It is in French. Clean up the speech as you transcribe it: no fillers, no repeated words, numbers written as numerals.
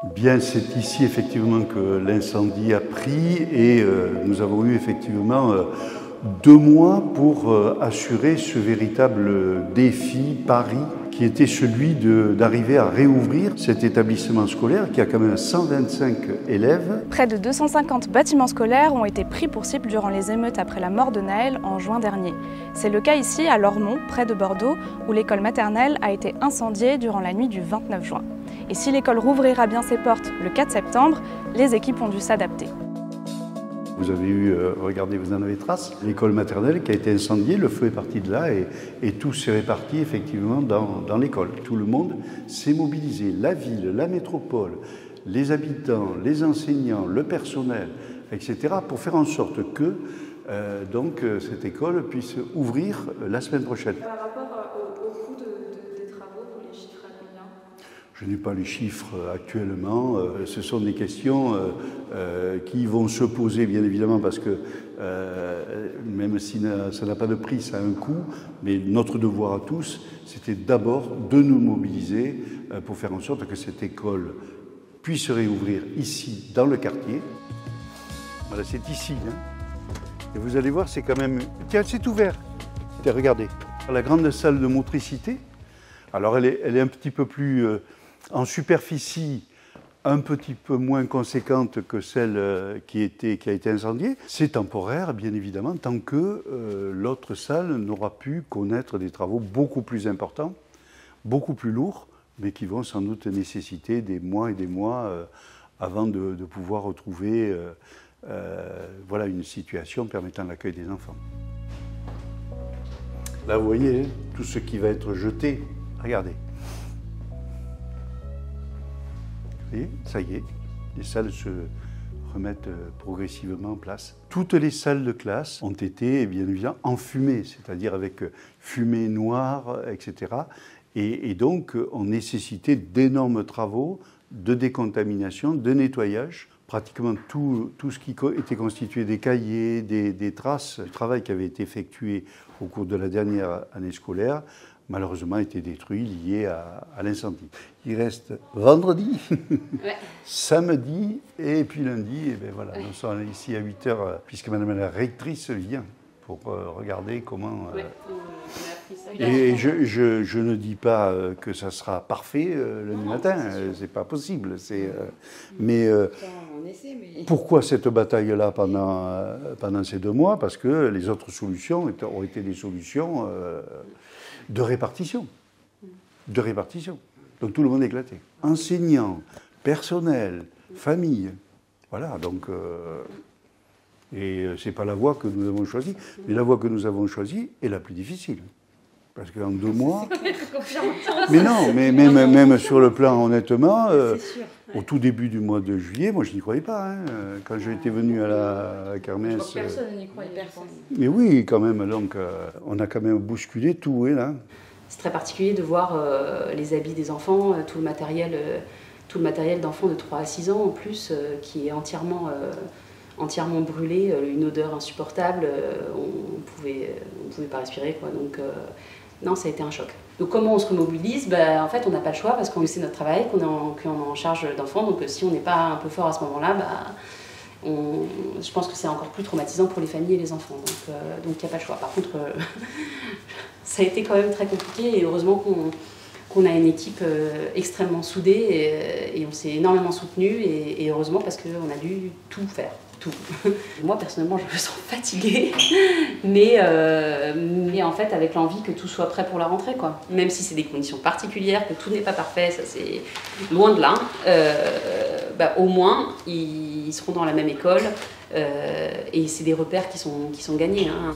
Bien, c'est ici effectivement que l'incendie a pris et nous avons eu effectivement 2 mois pour assurer ce véritable défi, pari, qui était celui d'arriver à réouvrir cet établissement scolaire qui a quand même 125 élèves. Près de 250 bâtiments scolaires ont été pris pour cible durant les émeutes après la mort de Naël en juin dernier. C'est le cas ici à Lormont, près de Bordeaux, où l'école maternelle a été incendiée durant la nuit du 29 juin. Et si l'école rouvrira bien ses portes le 4 septembre, les équipes ont dû s'adapter. Vous avez eu, regardez, vous en avez trace, l'école maternelle qui a été incendiée, le feu est parti de là et tout s'est réparti effectivement dans l'école. Tout le monde s'est mobilisé, la ville, la métropole, les habitants, les enseignants, le personnel, etc. pour faire en sorte que cette école puisse ouvrir la semaine prochaine. Par rapport au coût des travaux, vous les chiffrez à combien ? Je n'ai pas les chiffres actuellement. Ce sont des questions qui vont se poser, bien évidemment, parce que même si ça n'a pas de prix, ça a un coût. Mais notre devoir à tous, c'était d'abord de nous mobiliser pour faire en sorte que cette école puisse réouvrir ici, dans le quartier. Voilà, c'est ici. Hein. Et vous allez voir, c'est quand même... Tiens, c'est ouvert. Tiens, regardez. La grande salle de motricité. Alors, elle est un petit peu plus... en superficie, un petit peu moins conséquente que celle qui a été incendiée. C'est temporaire, bien évidemment, tant que l'autre salle n'aura pu connaître des travaux beaucoup plus importants, beaucoup plus lourds, mais qui vont sans doute nécessiter des mois et des mois avant de pouvoir retrouver voilà, une situation permettant l'accueil des enfants. Là, vous voyez, tout ce qui va être jeté, regardez. Et ça y est, les salles se remettent progressivement en place. Toutes les salles de classe ont été, bien évidemment, enfumées, c'est-à-dire avec fumée noire, etc. Et donc, ont nécessité d'énormes travaux de décontamination, de nettoyage. Pratiquement tout ce qui était constitué des cahiers, des traces, du travail qui avait été effectué au cours de la dernière année scolaire, malheureusement a été détruit, lié à l'incendie. Il reste vendredi, ouais. Samedi et puis lundi. Et bien voilà, ouais. Nous sommes ici à 8h, puisque madame la rectrice vient pour regarder comment... Ouais. Et je ne dis pas que ça sera parfait lundi matin, c'est pas possible. Mais pourquoi cette bataille-là pendant ces 2 mois? Parce que les autres solutions ont été des solutions de répartition. De répartition. Donc tout le monde est éclaté. Enseignants, personnel, famille. Voilà, donc... et ce n'est pas la voie que nous avons choisie, mais la voie que nous avons choisie est la plus difficile. Parce qu'en 2 mois... Mais non, mais même sur le plan, honnêtement, au tout début du mois de juillet, moi je n'y croyais pas. Hein. Quand j'ai été venu à la kermesse... Personne n'y croyait, personne. Mais oui, quand même, donc on a quand même bousculé tout, oui, là. C'est très particulier de voir les habits des enfants, tout le matériel d'enfants de 3 à 6 ans en plus, qui est entièrement brûlé, une odeur insupportable, on pouvait pas respirer, quoi. Donc non, ça a été un choc. Donc comment on se remobilise? En fait, on n'a pas le choix parce qu'on c'est notre travail, qu'on est en charge d'enfants. Donc si on n'est pas un peu fort à ce moment-là, je pense que c'est encore plus traumatisant pour les familles et les enfants. Donc il n'y a pas le choix. Par contre, ça a été quand même très compliqué et heureusement qu'on a une équipe extrêmement soudée et on s'est énormément soutenu et heureusement parce qu'on a dû tout faire. Tout. Moi personnellement je me sens fatiguée mais en fait avec l'envie que tout soit prêt pour la rentrée, quoi. Même si c'est des conditions particulières, que tout n'est pas parfait, ça c'est loin de là, au moins ils seront dans la même école et c'est des repères qui sont gagnés, hein.